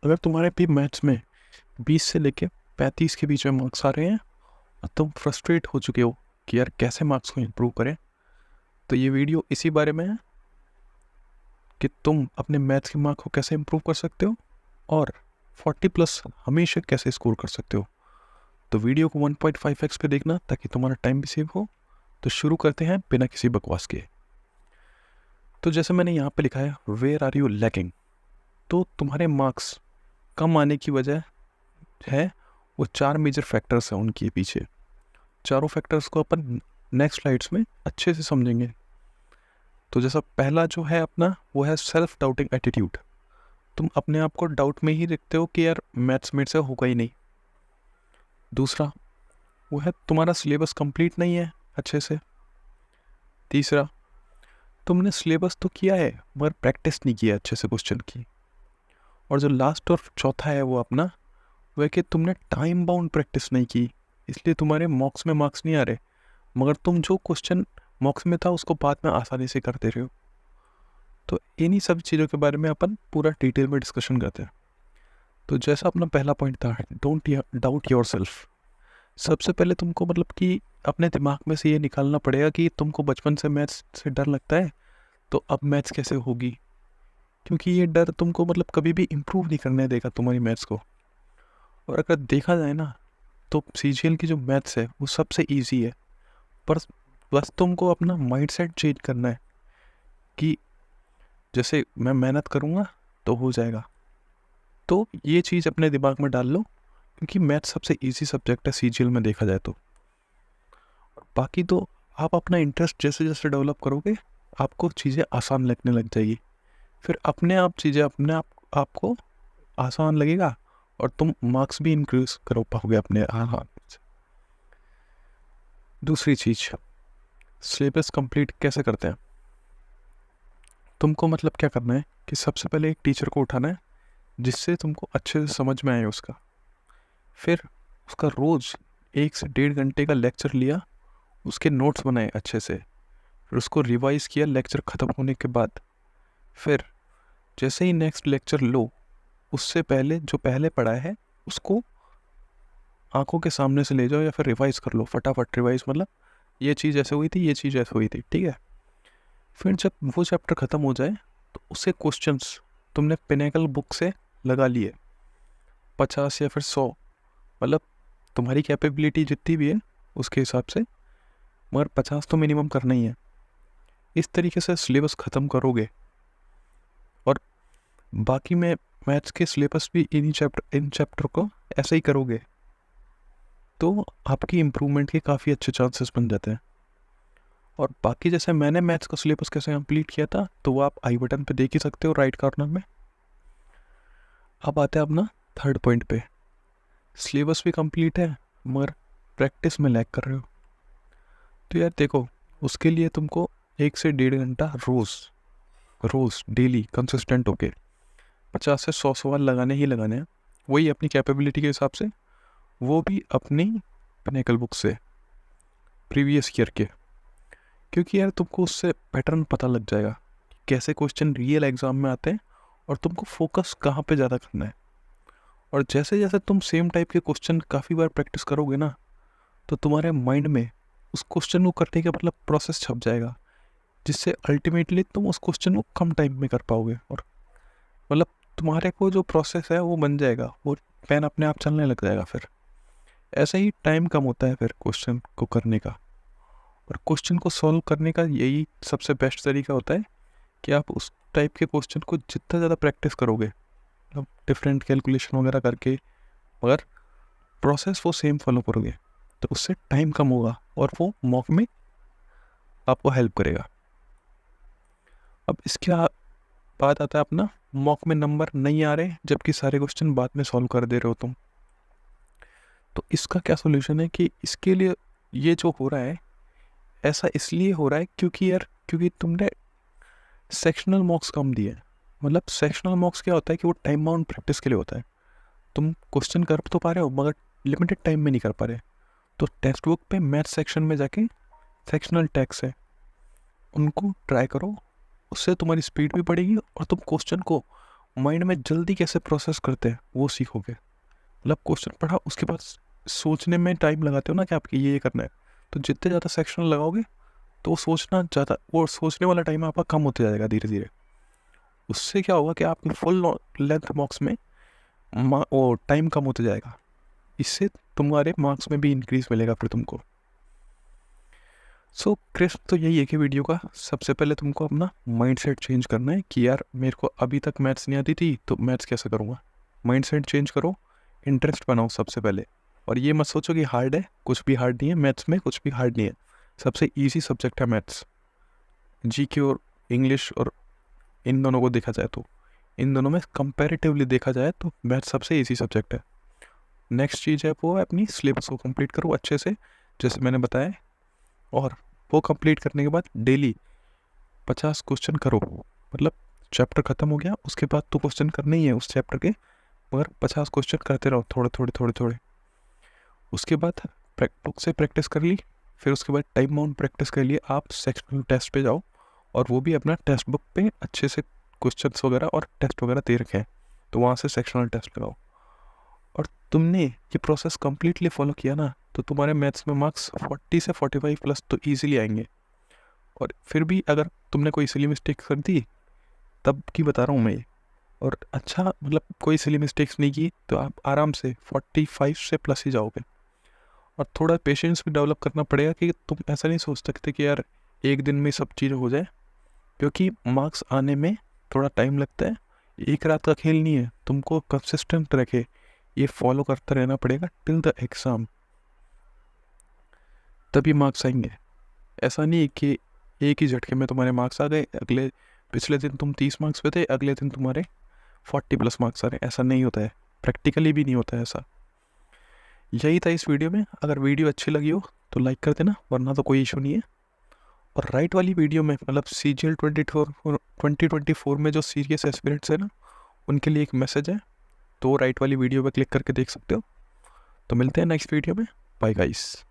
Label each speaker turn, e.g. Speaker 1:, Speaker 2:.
Speaker 1: अगर तुम्हारे भी मैथ्स में 20 से लेके 35 के बीच में मार्क्स आ रहे हैं और तुम फ्रस्ट्रेट हो चुके हो कि यार कैसे मार्क्स को इम्प्रूव करें, तो ये वीडियो इसी बारे में है कि तुम अपने मैथ्स के मार्क को कैसे इम्प्रूव कर सकते हो और 40 प्लस हमेशा कैसे स्कोर कर सकते हो। तो वीडियो को 1.5x पे देखना ताकि तुम्हारा टाइम भी सेव हो। तो शुरू करते हैं बिना किसी बकवास के। तो जैसे मैंने यहाँ पे लिखा है वेयर आर यू लैकिंग, तो तुम्हारे मार्क्स कम आने की वजह है वो 4 मेजर फैक्टर्स हैं उनके पीछे। चारों फैक्टर्स को अपन नेक्स्ट स्लाइड्स में अच्छे से समझेंगे। तो जैसा पहला जो है अपना वो है सेल्फ डाउटिंग एटीट्यूड। तुम अपने आप को डाउट में ही रखते हो कि यार मैथ्स मेरे से होगा ही नहीं। दूसरा वो है तुम्हारा सिलेबस कंप्लीट नहीं है अच्छे से। तीसरा तुमने सिलेबस तो किया है मगर प्रैक्टिस नहीं किया अच्छे से क्वेश्चन की। और जो लास्ट और चौथा है वो अपना वो है कि तुमने टाइम बाउंड प्रैक्टिस नहीं की, इसलिए तुम्हारे मॉक्स में मार्क्स नहीं आ रहे, मगर तुम जो क्वेश्चन मॉक्स में था उसको बाद में आसानी से करते रहे हो। तो इन्हीं सब चीज़ों के बारे में अपन पूरा डिटेल में डिस्कशन करते हैं। तो जैसा अपना पहला पॉइंट था, डोंट डाउट योर सेल्फ। सबसे पहले तुमको मतलब कि अपने दिमाग में से ये निकालना पड़ेगा कि तुमको बचपन से मैथ्स से डर लगता है, तो अब मैथ्स कैसे होगी, क्योंकि ये डर तुमको मतलब कभी भी इम्प्रूव नहीं करने देगा तुम्हारी मैथ्स को। और अगर देखा जाए ना तो सीजीएल की जो मैथ्स है वो सबसे ईजी है, पर बस तुमको अपना माइंडसेट चेंज करना है कि जैसे मैं मेहनत करूँगा तो हो जाएगा। तो ये चीज़ अपने दिमाग में डाल लो, क्योंकि मैथ्स सबसे ईजी सब्जेक्ट है सीजीएल में देखा जाए तो। और बाकी तो आप अपना इंटरेस्ट जैसे जैसे डेवलप करोगे आपको चीज़ें आसान लगने लग जाएगी। फिर अपने आप चीज़ें अपने आप आपको आसान लगेगा और तुम मार्क्स भी इंक्रीज कर पाओगे अपने आराम से। दूसरी चीज़, सिलेबस कंप्लीट कैसे करते हैं। तुमको मतलब क्या करना है कि सबसे पहले एक टीचर को उठाना है जिससे तुमको अच्छे से समझ में आए उसका। फिर उसका रोज़ 1 से 1.5 घंटे का लेक्चर लिया, उसके नोट्स बनाए अच्छे से, फिर उसको रिवाइज किया लेक्चर ख़त्म होने के बाद। फिर जैसे ही नेक्स्ट लेक्चर लो उससे पहले जो पहले पढ़ा है उसको आंखों के सामने से ले जाओ या फिर रिवाइज कर लो फटाफट। रिवाइज मतलब ये चीज़ ऐसे हुई थी, ये चीज़ ऐसे हुई थी, ठीक है। फिर जब वो चैप्टर ख़त्म हो जाए तो उससे क्वेश्चंस तुमने पिनेकल बुक से लगा लिए 50 या फिर 100, मतलब तुम्हारी कैपेबिलिटी जितनी भी है उसके हिसाब से, मगर 50 तो मिनिमम करना ही है। इस तरीके से सिलेबस ख़त्म करोगे और बाकी में मैथ्स के सिलेबस भी इन चैप्टर को ऐसे ही करोगे तो आपकी इम्प्रूवमेंट के काफ़ी अच्छे चांसेस बन जाते हैं। और बाकी जैसे मैंने मैथ्स का सिलेबस कैसे कंप्लीट किया था तो वो आप आई बटन पे देख ही सकते हो राइट कॉर्नर में। अब आते हैं अपना थर्ड पॉइंट पे, सिलेबस भी कंप्लीट है मगर प्रैक्टिस में लैग कर रहे हो। तो यार देखो, उसके लिए तुमको 1 से 1.5 घंटा रोज़ रोज़ डेली कंसिस्टेंट होके 50 से 100 सवाल लगाने ही लगाने हैं, वही अपनी कैपेबिलिटी के हिसाब से, वो भी अपनी पिनेकल बुक से प्रीवियस ईयर के। क्योंकि यार तुमको उससे पैटर्न पता लग जाएगा कि कैसे क्वेश्चन रियल एग्जाम में आते हैं और तुमको फोकस कहाँ पे ज़्यादा करना है। और जैसे जैसे तुम सेम टाइप के क्वेश्चन काफ़ी बार प्रैक्टिस करोगे ना तो तुम्हारे माइंड में उस क्वेश्चन को करने का मतलब प्रोसेस छप जाएगा, जिससे अल्टीमेटली तुम उस क्वेश्चन को कम टाइम में कर पाओगे। और मतलब तुम्हारे को जो प्रोसेस है वो बन जाएगा, वो पेन अपने आप चलने लग जाएगा। फिर ऐसे ही टाइम कम होता है फिर क्वेश्चन को करने का। और क्वेश्चन को सॉल्व करने का यही सबसे बेस्ट तरीका होता है कि आप उस टाइप के क्वेश्चन को जितना ज़्यादा प्रैक्टिस करोगे, मतलब डिफरेंट कैलकुलेशन वगैरह करके, मगर प्रोसेस वो सेम फॉलो करोगे तो उससे टाइम कम होगा और वो मॉक में आपको हेल्प करेगा। अब इसके बाद आता है अपना मॉक में नंबर नहीं आ रहे जबकि सारे क्वेश्चन बाद में सॉल्व कर दे रहे हो तुम। तो इसका क्या सोल्यूशन है कि इसके लिए ये जो हो रहा है ऐसा इसलिए हो रहा है क्योंकि तुमने सेक्शनल मॉक्स कम दिए हैं। मतलब सेक्शनल मॉक्स क्या होता है कि वो टाइम बाउंड प्रैक्टिस के लिए होता है। तुम क्वेश्चन कर तो पा रहे हो मगर लिमिटेड टाइम में नहीं कर पा रहे, तो टेक्स्ट बुक पे मैथ सेक्शन में जाके सेक्शनल टैग्स है उनको ट्राई करो, उससे तुम्हारी स्पीड भी बढ़ेगी और तुम क्वेश्चन को माइंड में जल्दी कैसे प्रोसेस करते हैं वो सीखोगे। मतलब क्वेश्चन पढ़ा उसके बाद सोचने में टाइम लगाते हो ना कि आपके ये करना है, तो जितने ज़्यादा सेक्शन लगाओगे तो सोचना ज़्यादा, वो सोचने वाला टाइम आपका कम होते जाएगा धीरे धीरे। उससे क्या होगा कि आपके फुल लेंथ मार्क्स में वो टाइम कम होते जाएगा, इससे तुम्हारे मार्क्स में भी इंक्रीज मिलेगा फिर तुमको। सो क्रिस्प तो यही है कि वीडियो का सबसे पहले तुमको अपना माइंडसेट चेंज करना है कि यार मेरे को अभी तक मैथ्स नहीं आती थी तो मैथ्स कैसे करूँगा। माइंडसेट चेंज करो, इंटरेस्ट बनाओ सबसे पहले, और ये मत सोचो कि हार्ड है, कुछ भी हार्ड नहीं है मैथ्स में, कुछ भी हार्ड नहीं है। सबसे ईजी सब्जेक्ट है मैथ्स। जीके और इंग्लिश, और इन दोनों को देखा जाए तो इन दोनों में कंपैरेटिवली देखा जाए तो मैथ्स सबसे ईजी सब्जेक्ट है। नेक्स्ट चीज़ है वो अपनी सिलेबस को कंप्लीट करो अच्छे से, जैसे मैंने बताया, और वो कंप्लीट करने के बाद डेली 50 क्वेश्चन करो। मतलब चैप्टर ख़त्म हो गया उसके बाद तो क्वेश्चन करने ही है उस चैप्टर के, मगर 50 क्वेश्चन करते रहो थोड़े थोड़े थोड़े थोड़े। उसके बाद बुक से प्रैक्टिस कर ली, फिर उसके बाद टाइम बाउंड प्रैक्टिस के लिए आप सेक्शनल टेस्ट पे जाओ, और वो भी अपना टेक्स्ट बुक पे अच्छे से क्वेश्चंस वगैरह और टेस्ट वगैरह दे रखे हैं, तो वहाँ से सेक्शनल टेस्ट लगाओ। और तुमने ये प्रोसेस कम्प्लीटली फॉलो किया ना तो तुम्हारे मैथ्स में मार्क्स 40 से 45 प्लस तो ईजिली आएंगे। और फिर भी अगर तुमने कोई सिली मिस्टेक कर दी, तब की बता रहा हूँ मैं ये, और अच्छा मतलब कोई सिली मिस्टेक्स नहीं की, तो आप आराम से 45 से प्लस ही जाओगे। और थोड़ा पेशेंस भी डेवलप करना पड़ेगा कि तुम ऐसा नहीं सोच सकते कि यार एक दिन में सब चीज़ें हो जाए, क्योंकि मार्क्स आने में थोड़ा टाइम लगता है। एक रात का खेल नहीं है, तुमको कंसिस्टेंट रखे ये फॉलो करता रहना पड़ेगा टिल द एग्ज़ाम, तभी मार्क्स आएंगे। ऐसा नहीं है कि एक ही झटके में तुम्हारे मार्क्स आ गए, अगले पिछले दिन तुम 30 मार्क्स पे थे, अगले दिन तुम्हारे 40 प्लस मार्क्स आ रहे हैं, ऐसा नहीं होता है, प्रैक्टिकली भी नहीं होता है ऐसा। यही था इस वीडियो में। अगर वीडियो अच्छी लगी हो तो लाइक कर देना, वरना तो कोई इशू नहीं है। और राइट वाली वीडियो में मतलब CGL 2024 में जो सीरियस एस्पिरेंट्स है ना, उनके लिए एक मैसेज है, तो राइट वाली वीडियो पर क्लिक करके देख सकते हो। तो मिलते हैं नेक्स्ट वीडियो में। Bye guys.